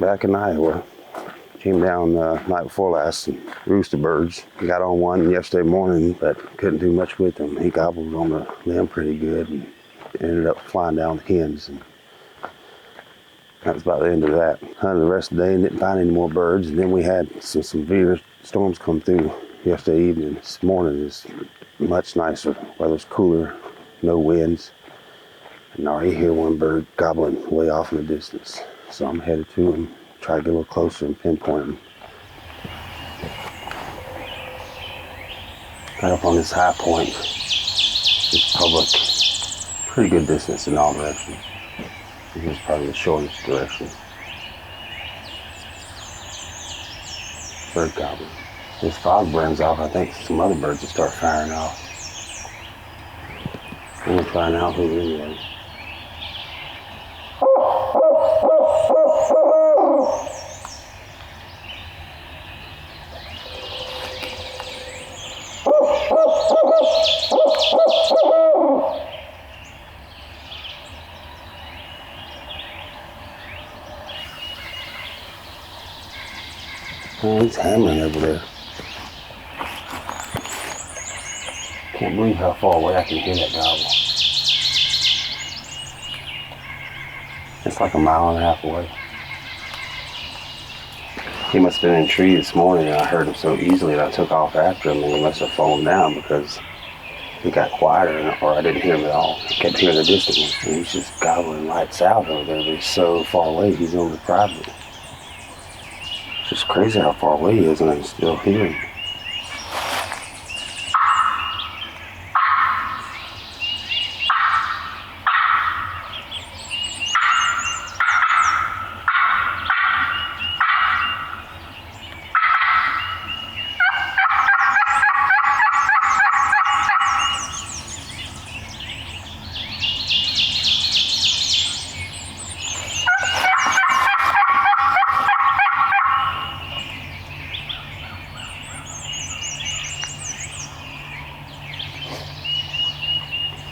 back in Iowa. Came down night before last and rooster birds. Got on one yesterday morning, but couldn't do much with him. He gobbled on the limb pretty good and ended up flying down the hens. And that was about the end of that. Hunted the rest of the day and didn't find any more birds. And then we had some severe storms come through yesterday evening. This morning is much nicer. Weather's cooler, no winds. And I already hear one bird gobbling way off in the distance. So I'm headed to him, try to get a little closer and pinpoint him. Got up on this high point. It's public. Pretty good distance in all directions. Here's probably the shortest direction. Bird gobbler. This fog burns off, I think some other birds will start firing off. I'm gonna try an owl anyway. Oh, he's hammering over there. Can't believe how far away I can hear that gobble. It's like a mile and a half away. He must have been in a tree this morning and I heard him so easily that I took off after him and he must have fallen down because he got quieter or I didn't hear him at all. I kept hearing the distant one and he's just gobbling lights out over there, but he's so far away he's on the private. It's just crazy how far away he is and I can still hear him.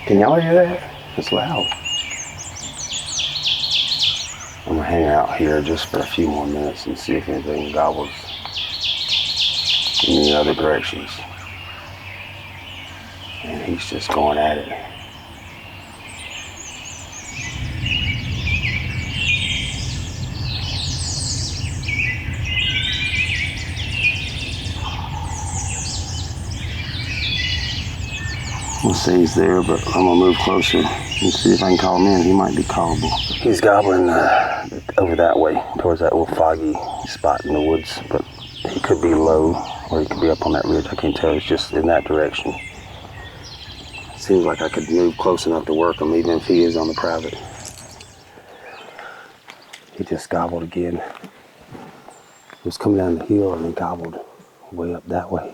Can y'all hear that? It's loud. I'm gonna hang out here just for a few more minutes and see if anything gobbles in the other directions. And he's just going at it. We'll say he's there, but I'm gonna move closer and see if I can call him in. He might be callable. He's gobbling over that way, towards that little foggy spot in the woods, but he could be low or he could be up on that ridge. I can't tell. It's just in that direction. Seems like I could move close enough to work him, even if he is on the private. He just gobbled again. He was coming down the hill and then gobbled way up that way.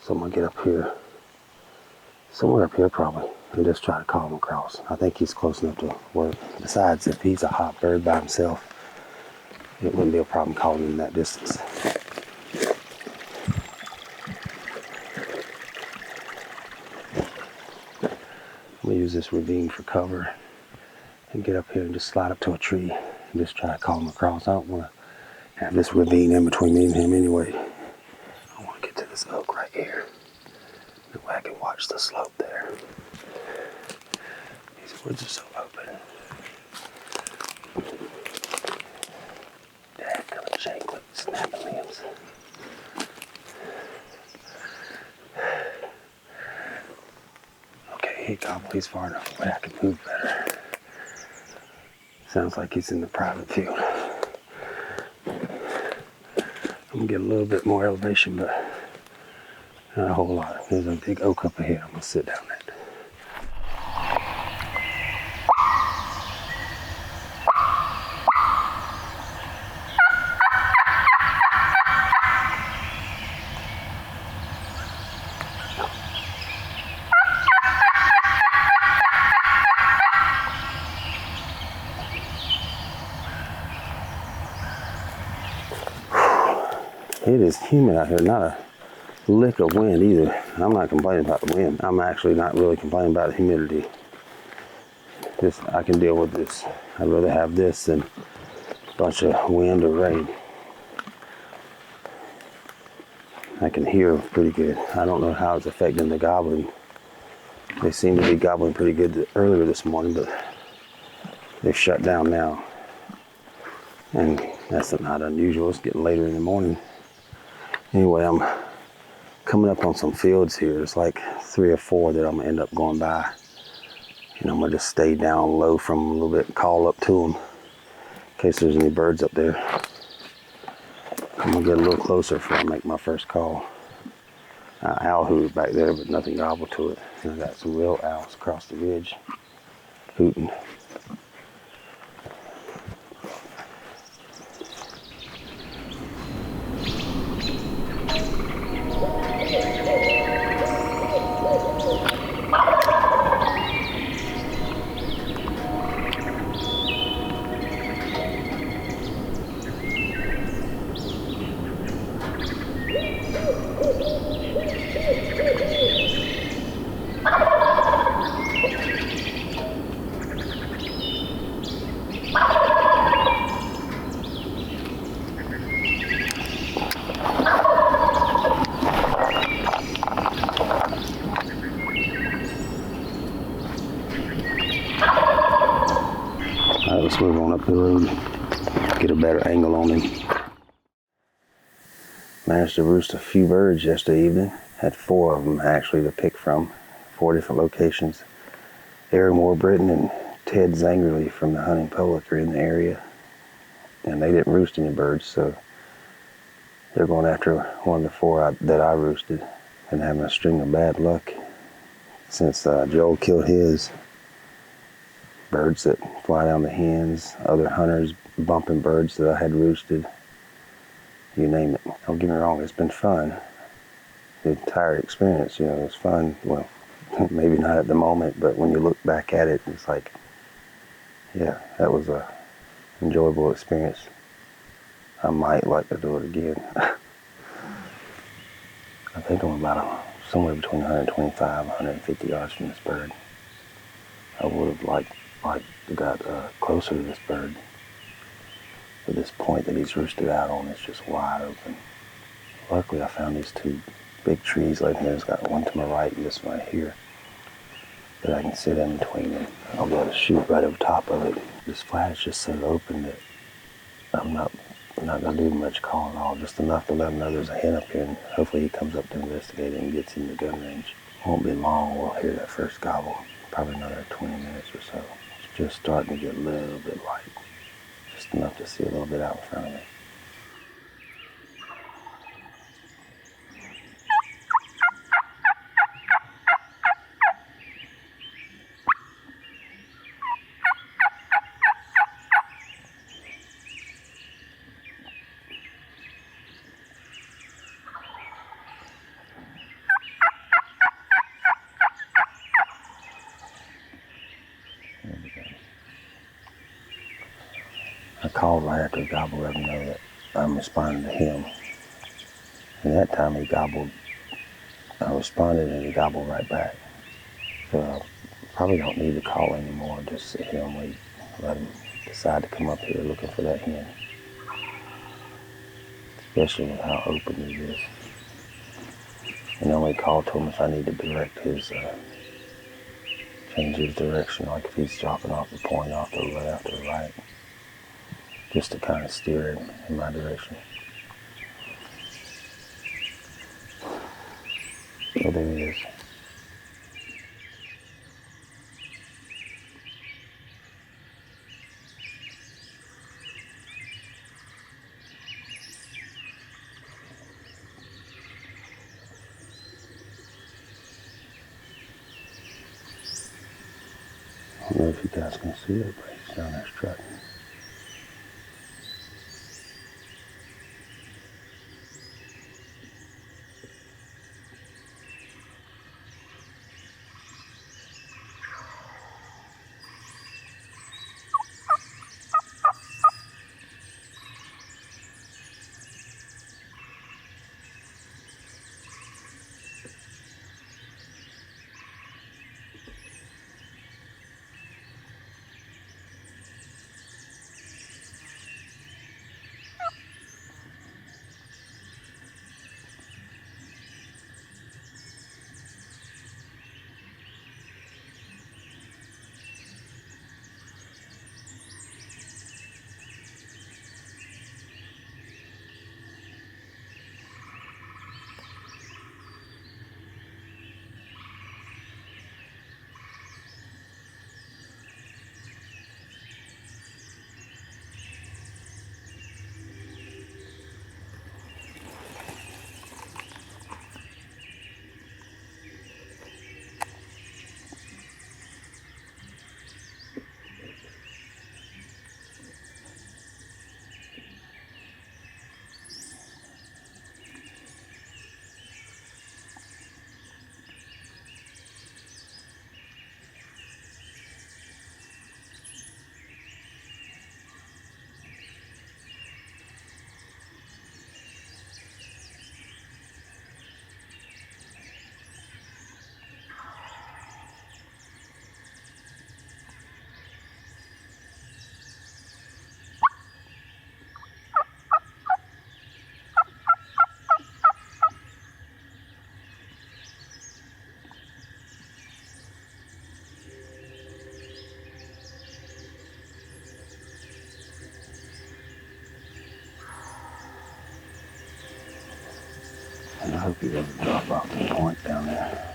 So I'm gonna get up here. Somewhere up here probably, and just try to call him across. I think he's close enough to work. Besides, if he's a hot bird by himself, it wouldn't be a problem calling him that distance. I'm gonna use this ravine for cover and get up here and just slide up to a tree and just try to call him across. I don't wanna have this ravine in between me and him anyway. I wanna get to this oak right here. I can watch the slope there. These woods are so open. Dadgummit shake, snapping limbs. Okay, he gobbled. He's far enough away I can move better. Sounds like he's in the private field. I'm gonna get a little bit more elevation, but not a whole lot. There's a big oak up ahead. I'm gonna sit down there. It is humid out here, not a lick of wind either. I'm not complaining about the wind. I'm actually not really complaining about the humidity. I can deal with this. I'd rather have this than bunch of wind or rain. I can hear them pretty good. I don't know how it's affecting the gobbling. They seem to be gobbling pretty good earlier this morning, but they've shut down now. And that's not unusual. It's getting later in the morning. Anyway, I'm coming up on some fields here. There's like 3 or 4 that I'm gonna end up going by. And I'm gonna just stay down low from them a little bit and call up to them in case there's any birds up there. I'm gonna get a little closer before I make my first call. Owl hooted back there, but nothing gobbled to it. And I got some real owls across the ridge hooting. Alright, let's move on up the road, get a better angle on him. Managed to roost a few birds yesterday evening. Had 4 of them actually to pick from, 4 different locations. Aaron Warburton and Ted Zangerly from the Hunting Public are in the area. And they didn't roost any birds, so they're going after one of the 4 that I roosted. And having a string of bad luck since Joel killed his. Birds that fly down the hens, other hunters bumping birds that I had roosted. You name it. Don't get me wrong, it's been fun. The entire experience, you know, it's fun. Well, maybe not at the moment, but when you look back at it, it's like, yeah, that was a enjoyable experience. I might like to do it again. I think I'm about somewhere between 125 and 150 yards from this bird. I would have liked to got closer to this bird. But this point that he's roosted out on is just wide open. Luckily, I found these 2 big trees right here. It's got one to my right and this one right here that I can sit in between, and I'll be able to shoot right over top of it. This flat is just so open that I'm not gonna do much calling at all, just enough to let him know there's a hen up here, and hopefully he comes up to investigate it and gets in the gun range. Won't be long, we'll hear that first gobble. Probably another 20 minutes or so. It's just starting to get a little bit light. Just enough to see a little bit out in front of me. I called right after he gobbled, let him know that I'm responding to him. And that time he gobbled, I responded and he gobbled right back. So I probably don't need to call anymore, just sit here and wait. Let him decide to come up here looking for that hen. Especially with how open it is. And only call to him if I need to direct his, change his direction, like if he's dropping off the point off to the left or right. Just to kind of steer him in my direction. So there he is. I don't know if you guys can see it, but he's down there strutting. And I hope he doesn't drop off the point down there.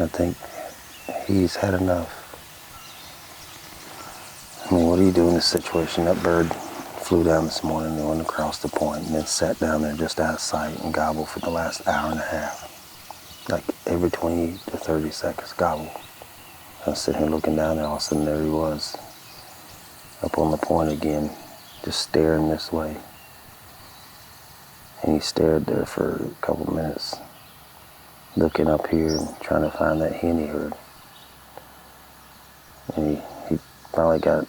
I think he's had enough. I mean, what do you do in this situation? That bird flew down this morning and went across the point and then sat down there just out of sight and gobbled for the last hour and a half. Like every 20 to 30 seconds, gobble. I was sitting here looking down there, all of a sudden there he was, up on the point again, just staring this way. And he stared there for a couple of minutes, looking up here and trying to find that hen he heard. And he finally got,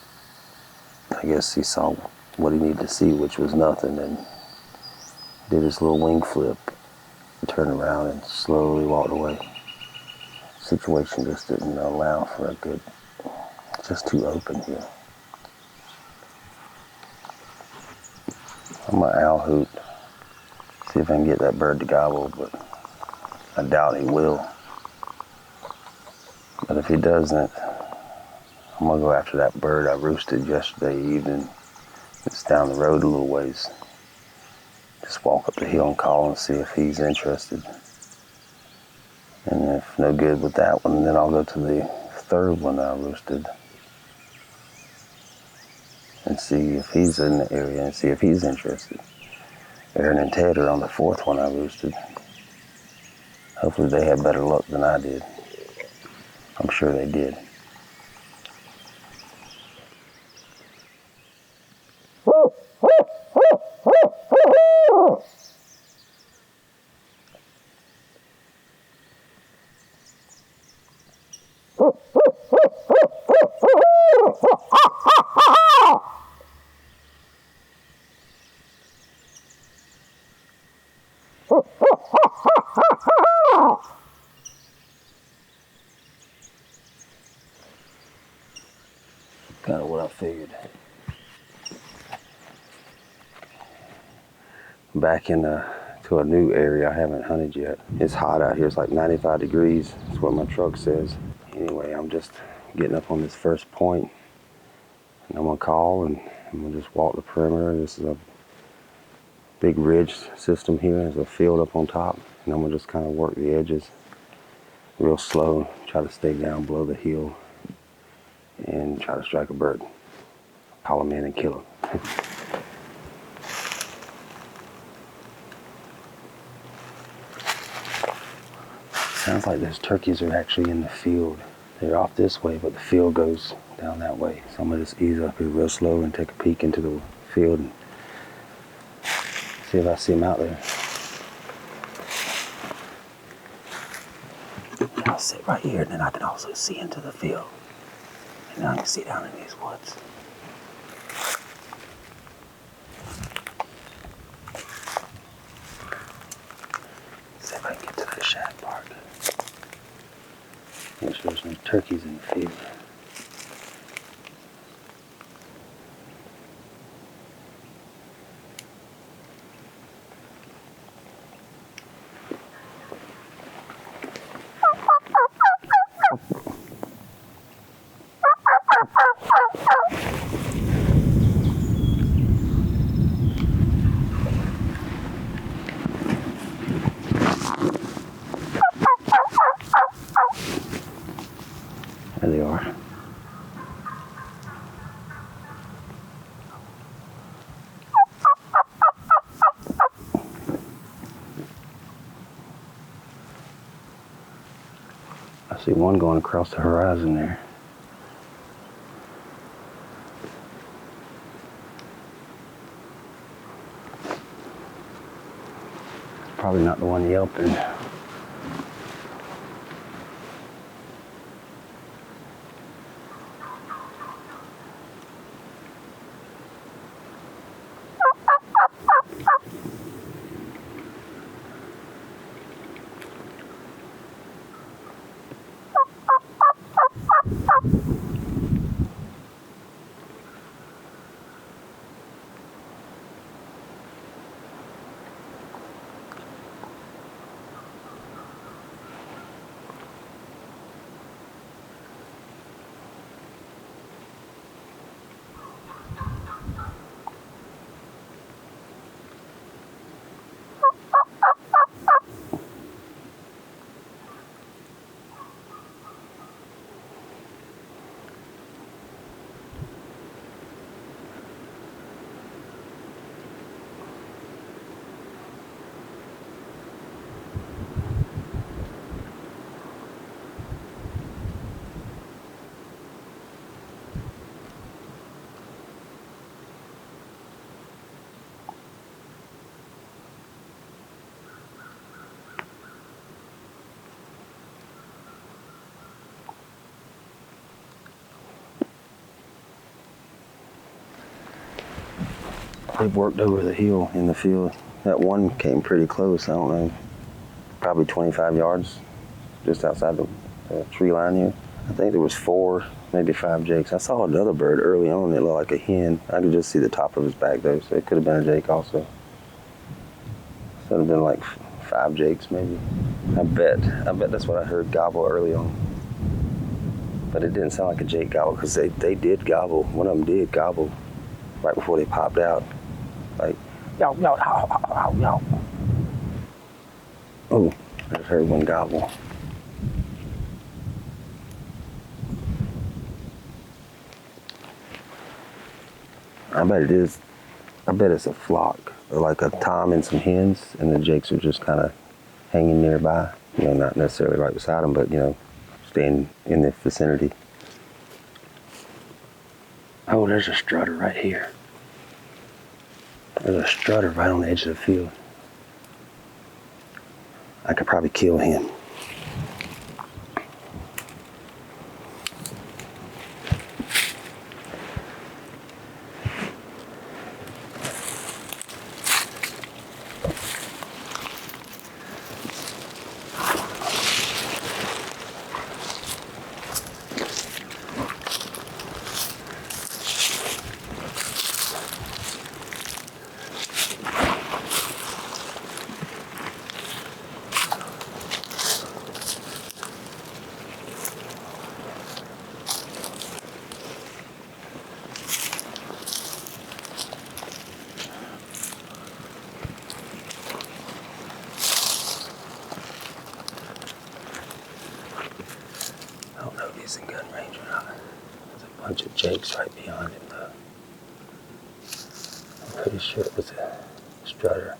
I guess he saw what he needed to see, which was nothing, and did his little wing flip, turned around and slowly walked away. The situation just didn't allow for a good, just too open here. I'm gonna owl hoot, see if I can get that bird to gobble, but I doubt he will. But if he doesn't, I'm gonna go after that bird I roosted yesterday evening. It's down the road a little ways. Just walk up the hill and call and see if he's interested. And if no good with that one, then I'll go to the third one I roosted and see if he's in the area and see if he's interested. Aaron and Ted are on the fourth one I roosted. Hopefully they had better luck than I did. I'm sure they did. Kind of what I figured. Back in to a new area I haven't hunted yet. It's hot out here. It's like 95 degrees. That's what my truck says. Anyway, I'm just getting up on this first point, and I'm gonna call and I'm gonna just walk the perimeter. This is a big ridge system here. There's a field up on top, and I'm gonna just kind of work the edges real slow. Try to stay down below the hill and try to strike a bird. Call him in and kill him. Sounds like those turkeys are actually in the field. They're off this way, but the field goes down that way. So I'm gonna just ease up here real slow and take a peek into the field and see if I see them out there. I'll sit right here, and then I can also see into the field. And then I can see down in these woods. See if I can get to the shad park. Make sure there's no turkeys in the field. See one going across the horizon there. Probably not the one yelping. They've worked over the hill in the field. That one came pretty close, I don't know, probably 25 yards, just outside the tree line here. I think there was 4, maybe 5 jakes. I saw another bird early on that looked like a hen. I could just see the top of his back though, so it could have been a jake also. So it would have been like 5 jakes maybe. I bet that's what I heard gobble early on. But it didn't sound like a jake gobble because they did gobble. One of them did gobble right before they popped out. Like, yo, yo, ow, ow, yo. Oh, I just heard one gobble. I bet it is. I bet it's a flock, or like a tom and some hens, and the jakes are just kind of hanging nearby. You know, not necessarily right beside them, but, you know, staying in the vicinity. Oh, there's a strutter right here. There's a strutter right on the edge of the field. I could probably kill him. I don't know if he's in gun range or not. There's a bunch of jakes right behind him though. I'm pretty sure it was a strutter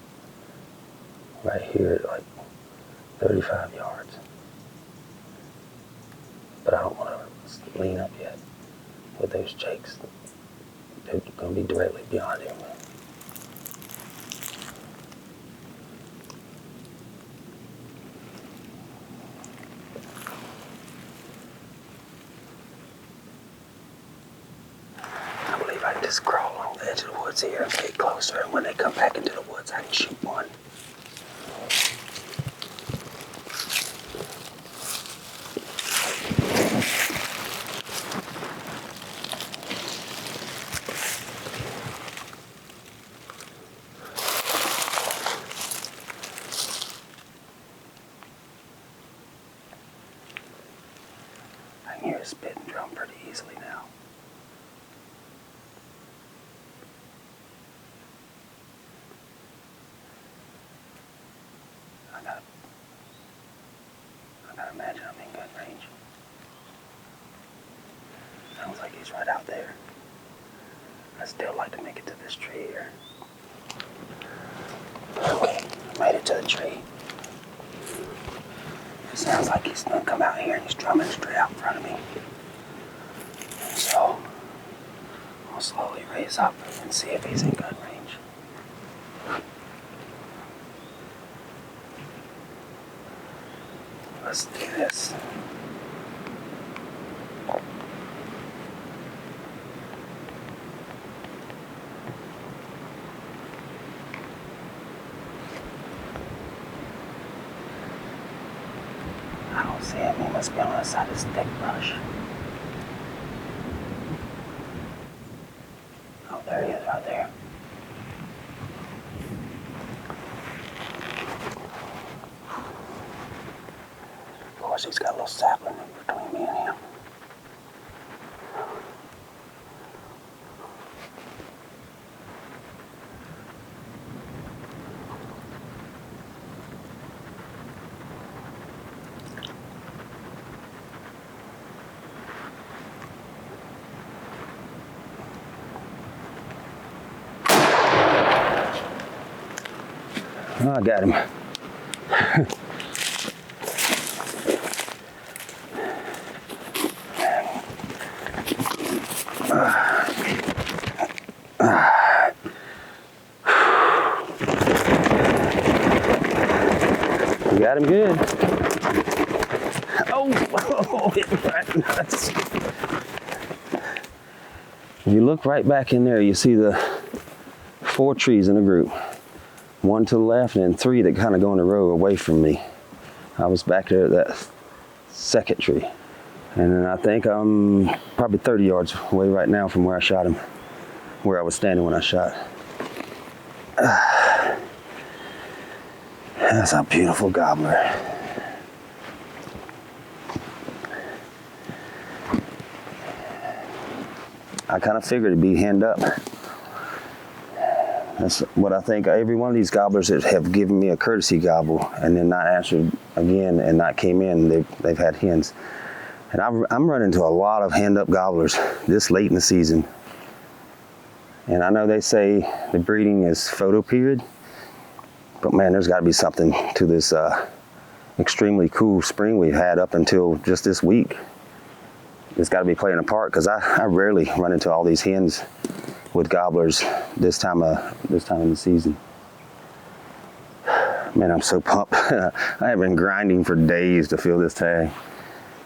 right here at like 35 yards. But I don't want to lean up yet with those jakes. They're going to be directly behind him. I believe I can just crawl along the edge of the woods here and get closer, and when they come back into the woods, I can shoot one. I can hear a spitting drum pretty easily now. I gotta imagine I'm in gun range. Sounds like he's right out there. I still like to make it to this tree here. Okay, I made it to the tree. Sounds like he's gonna come out here and he's drumming straight out in front of me. So I'll slowly raise up and see if he's in gun range. Let's do this. I don't see him. He must be on the side of this thick brush. Oh, there he is right there. Of course, he's got a little sapling between me and him. Oh, I got him. You got him good. Oh, hit me right in the nuts. If you look right back in there, you see the 4 trees in a group. 1 to the left and then 3 that kind of go in a row away from me. I was back there at that second tree. And then I think I'm probably 30 yards away right now from where I shot him, where I was standing when I shot. That's a beautiful gobbler. I kind of figured it'd be Henned-Up. That's what I think. Every one of these gobblers that have given me a courtesy gobble and then not answered again and not came in, they've had hens. And I'm running into a lot of Henned-Up gobblers this late in the season. And I know they say the breeding is photo period, but man, there's got to be something to this extremely cool spring we've had up until just this week. It's got to be playing a part because I rarely run into all these hens with gobblers this time of the season. Man, I'm so pumped. I have been grinding for days to fill this tag.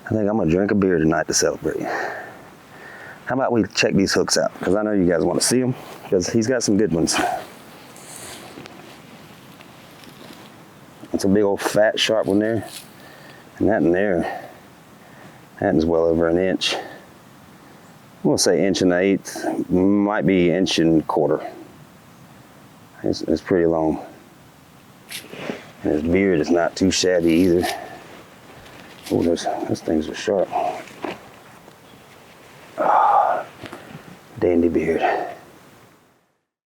I think I'm gonna drink a beer tonight to celebrate. How about we check these hooks out? Because I know you guys want to see them, because he's got some good ones. It's a big old fat sharp one there. And that in there, that is well over an inch. We'll say 1.1/8, might be 1.25 inches. It's pretty long. And his beard is not too shabby either. Oh, those things are sharp. Oh, dandy beard.